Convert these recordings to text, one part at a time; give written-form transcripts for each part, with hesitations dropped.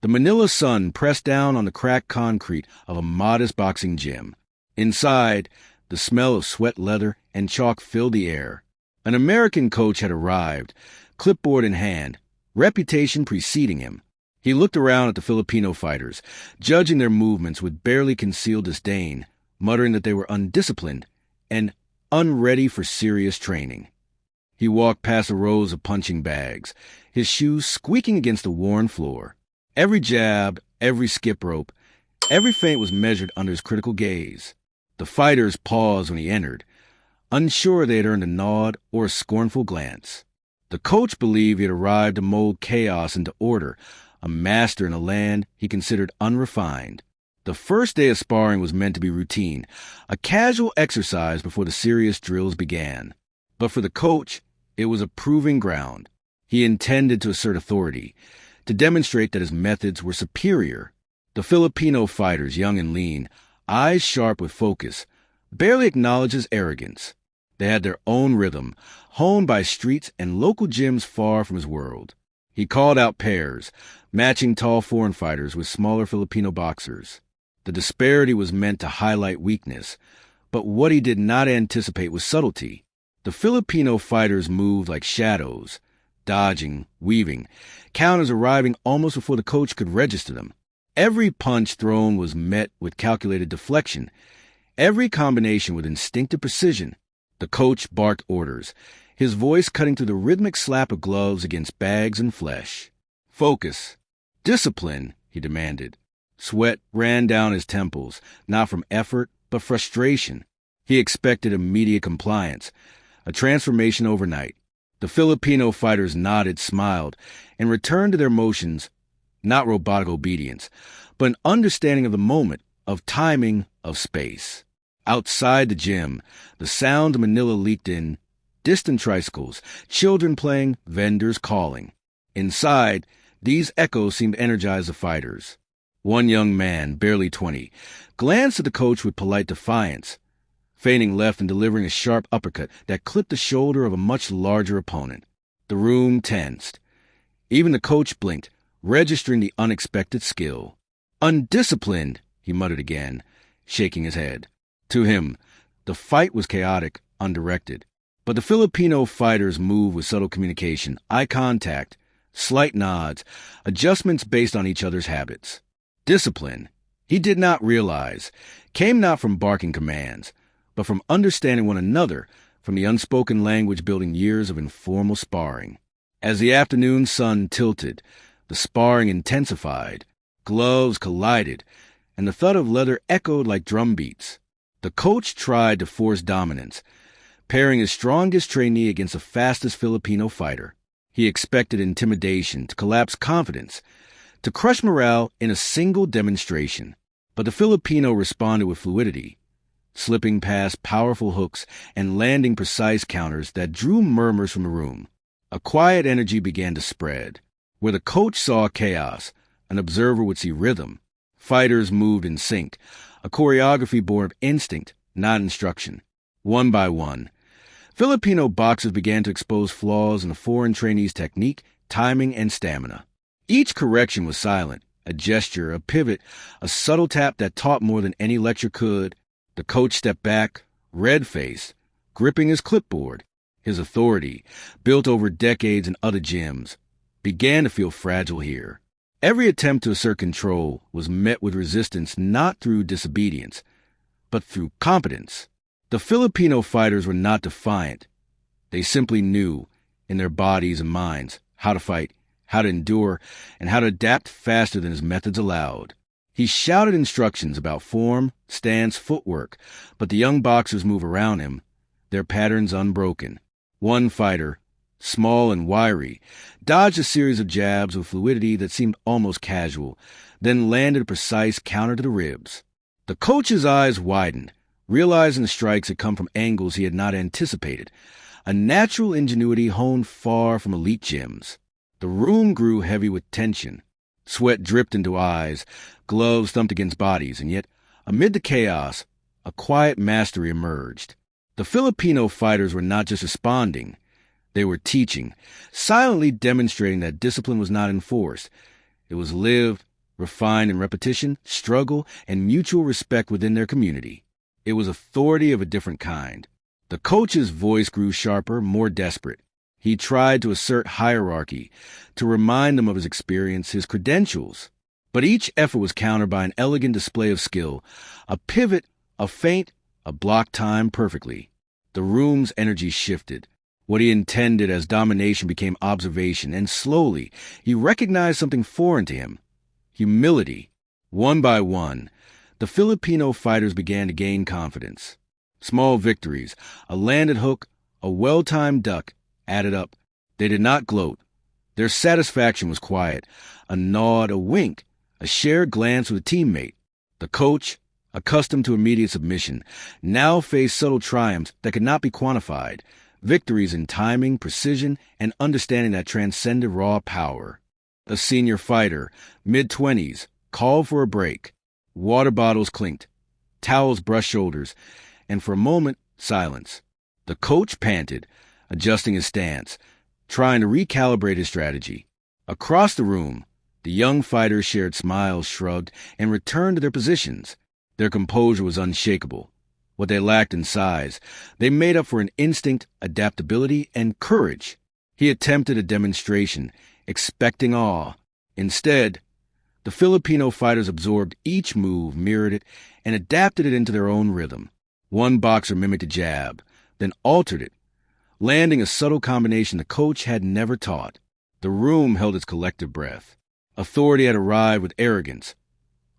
The Manila sun pressed down on the cracked concrete of a modest boxing gym. Inside, the smell of sweat leather and chalk filled the air. An American coach had arrived, clipboard in hand, reputation preceding him. He looked around at the Filipino fighters, judging their movements with barely concealed disdain, muttering that they were undisciplined and unready for serious training. He walked past the rows of punching bags, his shoes squeaking against the worn floor. Every jab, every skip rope, every feint was measured under his critical gaze. The fighters paused when he entered, unsure they had earned a nod or a scornful glance. The coach believed he had arrived to mold chaos into order, a master in a land he considered unrefined. The first day of sparring was meant to be routine, a casual exercise before the serious drills began. But for the coach, it was a proving ground. He intended to assert authority, to demonstrate that his methods were superior. The Filipino fighters, young and lean, eyes sharp with focus, barely acknowledged his arrogance. They had their own rhythm, honed by streets and local gyms far from his world. He called out pairs, matching tall foreign fighters with smaller Filipino boxers. The disparity was meant to highlight weakness, but what he did not anticipate was subtlety. The Filipino fighters moved like shadows, dodging, weaving, counters arriving almost before the coach could register them. Every punch thrown was met with calculated deflection, every combination with instinctive precision. The coach barked orders, his voice cutting through the rhythmic slap of gloves against bags and flesh. Focus. Discipline, he demanded. Sweat ran down his temples, not from effort, but frustration. He expected immediate compliance, a transformation overnight. The Filipino fighters nodded, smiled, and returned to their motions, not robotic obedience, but an understanding of the moment, of timing, of space. Outside the gym, the sound of Manila leaked in, distant tricycles, children playing, vendors calling. Inside, these echoes seemed to energize the fighters. One young man, barely 20, glanced at the coach with polite defiance, feigning left and delivering a sharp uppercut that clipped the shoulder of a much larger opponent. The room tensed. Even the coach blinked, registering the unexpected skill. Undisciplined, he muttered again, shaking his head. To him, the fight was chaotic, undirected. But the Filipino fighters moved with subtle communication, eye contact, slight nods, adjustments based on each other's habits. Discipline, he did not realize, came not from barking commands, but from understanding one another, from the unspoken language building years of informal sparring. As the afternoon sun tilted, the sparring intensified, gloves collided, and the thud of leather echoed like drum beats. The coach tried to force dominance, pairing his strongest trainee against the fastest Filipino fighter. He expected intimidation to collapse confidence, to crush morale in a single demonstration. But the Filipino responded with fluidity, slipping past powerful hooks and landing precise counters that drew murmurs from the room. A quiet energy began to spread. Where the coach saw chaos, an observer would see rhythm. Fighters moved in sync, a choreography born of instinct, not instruction. One by one, Filipino boxers began to expose flaws in the foreign trainees' technique, timing, and stamina. Each correction was silent, a gesture, a pivot, a subtle tap that taught more than any lecture could. The coach stepped back, red-faced, gripping his clipboard. His authority, built over decades in other gyms, began to feel fragile here. Every attempt to assert control was met with resistance not through disobedience, but through competence. The Filipino fighters were not defiant. They simply knew, in their bodies and minds, how to fight, how to endure, and how to adapt faster than his methods allowed. He shouted instructions about form, stance, footwork, but the young boxers moved around him, their patterns unbroken. One fighter, small and wiry, dodged a series of jabs with fluidity that seemed almost casual, then landed a precise counter to the ribs. The coach's eyes widened, realizing the strikes had come from angles he had not anticipated, a natural ingenuity honed far from elite gyms. The room grew heavy with tension. Sweat dripped into eyes, gloves thumped against bodies, and yet, amid the chaos, a quiet mastery emerged. The Filipino fighters were not just responding, they were teaching, silently demonstrating that discipline was not enforced. It was lived, refined in repetition, struggle, and mutual respect within their community. It was authority of a different kind. The coach's voice grew sharper, more desperate. He tried to assert hierarchy, to remind them of his experience, his credentials. But each effort was countered by an elegant display of skill, a pivot, a feint, a block timed perfectly. The room's energy shifted. What he intended as domination became observation, and slowly he recognized something foreign to him: humility. One by one, the Filipino fighters began to gain confidence. Small victories, a landed hook, a well-timed duck, added up. They did not gloat. Their satisfaction was quiet, a nod, a wink, a shared glance with a teammate. The coach, accustomed to immediate submission, now faced subtle triumphs that could not be quantified, victories in timing, precision, and understanding that transcended raw power. A senior fighter, mid-20s, called for a break. Water bottles clinked, towels brushed shoulders, and for a moment, silence. The coach panted, adjusting his stance, trying to recalibrate his strategy. Across the room, the young fighters shared smiles, shrugged, and returned to their positions. Their composure was unshakable. What they lacked in size, they made up for in instinct, adaptability, and courage. He attempted a demonstration, expecting awe. Instead, the Filipino fighters absorbed each move, mirrored it, and adapted it into their own rhythm. One boxer mimicked a jab, then altered it, landing a subtle combination the coach had never taught. The room held its collective breath. Authority had arrived with arrogance,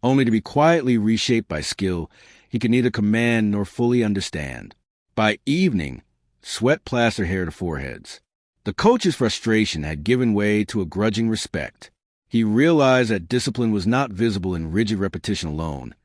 only to be quietly reshaped by skill he could neither command nor fully understand. By evening, sweat plastered hair to foreheads. The coach's frustration had given way to a grudging respect. He realized that discipline was not visible in rigid repetition alone.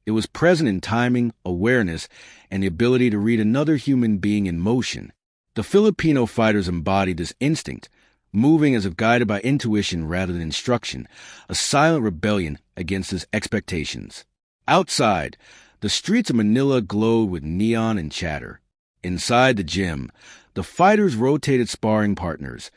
It was present in timing, awareness, and the ability to read another human being in motion. The Filipino fighters embodied this instinct, moving as if guided by intuition rather than instruction, a silent rebellion against his expectations. Outside, the streets of Manila glowed with neon and chatter. Inside the gym, the fighters rotated sparring partners,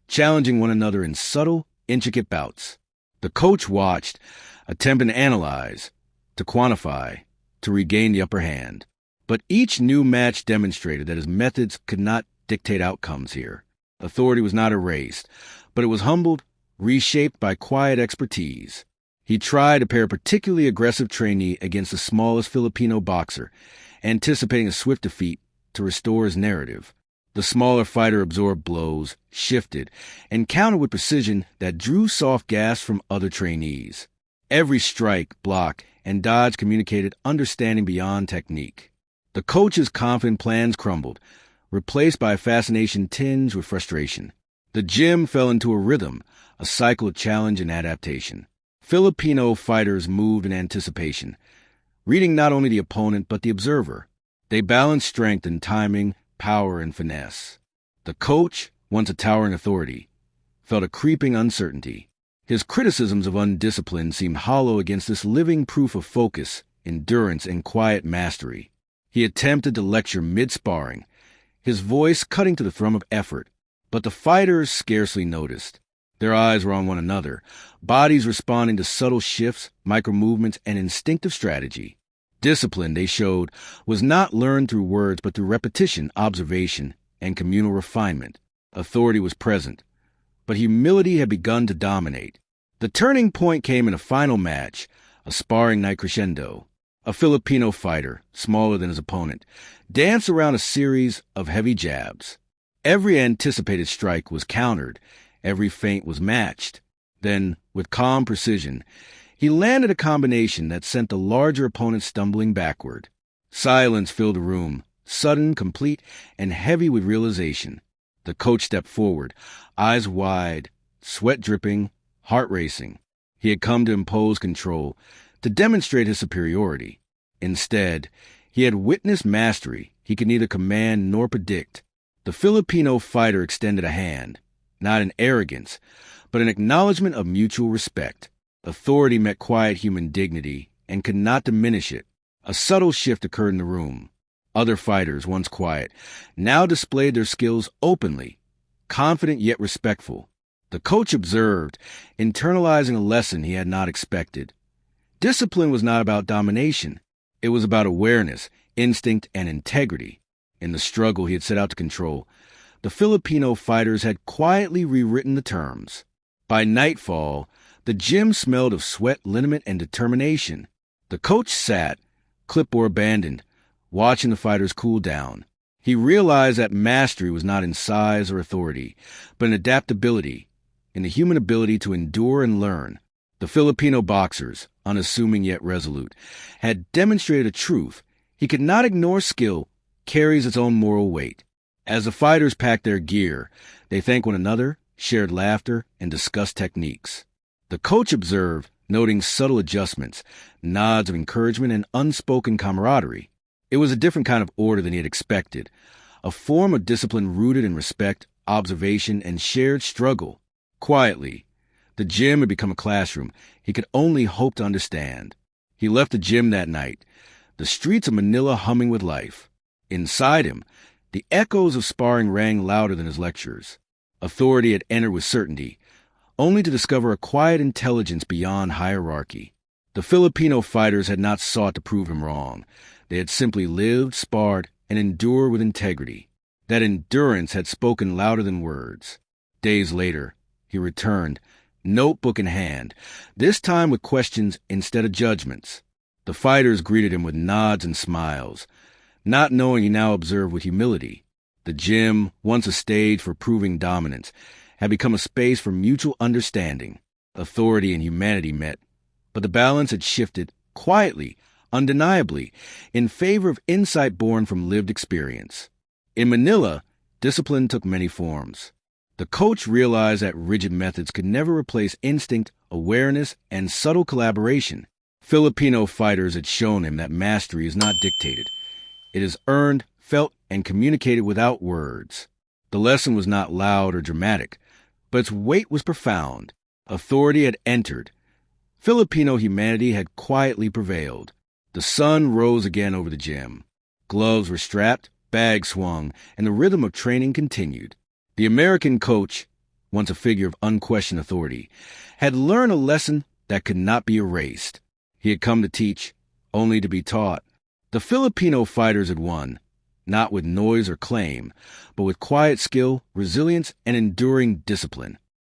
challenging one another in subtle, intricate bouts. The coach watched, attempting to analyze, to quantify, to regain the upper hand. But each new match demonstrated that his methods could not dictate outcomes here. Authority was not erased, but it was humbled, reshaped by quiet expertise. He tried to pair a particularly aggressive trainee against the smallest Filipino boxer, anticipating a swift defeat to restore his narrative. The smaller fighter absorbed blows, shifted, and countered with precision that drew soft gasps from other trainees. Every strike, block, and dodge communicated understanding beyond technique. The coach's confident plans crumbled, replaced by a fascination tinged with frustration. The gym fell into a rhythm, a cycle of challenge and adaptation. Filipino fighters moved in anticipation, reading not only the opponent but the observer. They balanced strength and timing, power and finesse. The coach, once a towering authority, felt a creeping uncertainty. His criticisms of undisciplined seemed hollow against this living proof of focus, endurance, and quiet mastery. He attempted to lecture mid-sparring, his voice cutting to the thrum of effort, but the fighters scarcely noticed. Their eyes were on one another, bodies responding to subtle shifts, micro-movements, and instinctive strategy. Discipline, they showed, was not learned through words but through repetition, observation, and communal refinement. Authority was present, but humility had begun to dominate. The turning point came in a final match, a sparring night crescendo. A Filipino fighter, smaller than his opponent, danced around a series of heavy jabs. Every anticipated strike was countered, every feint was matched. Then, with calm precision, he landed a combination that sent the larger opponent stumbling backward. Silence filled the room, sudden, complete, and heavy with realization. The coach stepped forward, eyes wide, sweat dripping, heart racing. He had come to impose control, to demonstrate his superiority. Instead, he had witnessed mastery he could neither command nor predict. The Filipino fighter extended a hand, not in arrogance, but an acknowledgement of mutual respect. Authority met quiet human dignity and could not diminish it. A subtle shift occurred in the room. Other fighters, once quiet, now displayed their skills openly, confident yet respectful. The coach observed, internalizing a lesson he had not expected. Discipline was not about domination. It was about awareness, instinct, and integrity. In the struggle he had set out to control, the Filipino fighters had quietly rewritten the terms. By nightfall, the gym smelled of sweat, liniment, and determination. The coach sat, clipboard abandoned, watching the fighters cool down. He realized that mastery was not in size or authority, but in adaptability, in the human ability to endure and learn. The Filipino boxers, unassuming yet resolute, had demonstrated a truth. He could not ignore skill, carries its own moral weight. As the fighters packed their gear, they thanked one another, shared laughter, and discussed techniques. The coach observed, noting subtle adjustments, nods of encouragement, and unspoken camaraderie. It was a different kind of order than he had expected, a form of discipline rooted in respect, observation, and shared struggle. Quietly, the gym had become a classroom he could only hope to understand. He left the gym that night, the streets of Manila humming with life. Inside him, the echoes of sparring rang louder than his lectures. Authority had entered with certainty, only to discover a quiet intelligence beyond hierarchy. The Filipino fighters had not sought to prove him wrong. They had simply lived, sparred, and endured with integrity. That endurance had spoken louder than words. Days later, he returned, notebook in hand, this time with questions instead of judgments. The fighters greeted him with nods and smiles, not knowing he now observed with humility. The gym, once a stage for proving dominance, had become a space for mutual understanding. Authority and humanity met, but the balance had shifted quietly, undeniably, in favor of insight born from lived experience. In Manila, discipline took many forms. The coach realized that rigid methods could never replace instinct, awareness, and subtle collaboration. Filipino fighters had shown him that mastery is not dictated. It is earned, felt, and communicated without words. The lesson was not loud or dramatic, but its weight was profound. Authority had entered. Filipino humanity had quietly prevailed. The sun rose again over the gym. Gloves were strapped, bags swung, and the rhythm of training continued. The American coach, once a figure of unquestioned authority, had learned a lesson that could not be erased. He had come to teach, only to be taught. The Filipino fighters had won, not with noise or claim, but with quiet skill, resilience, and enduring discipline.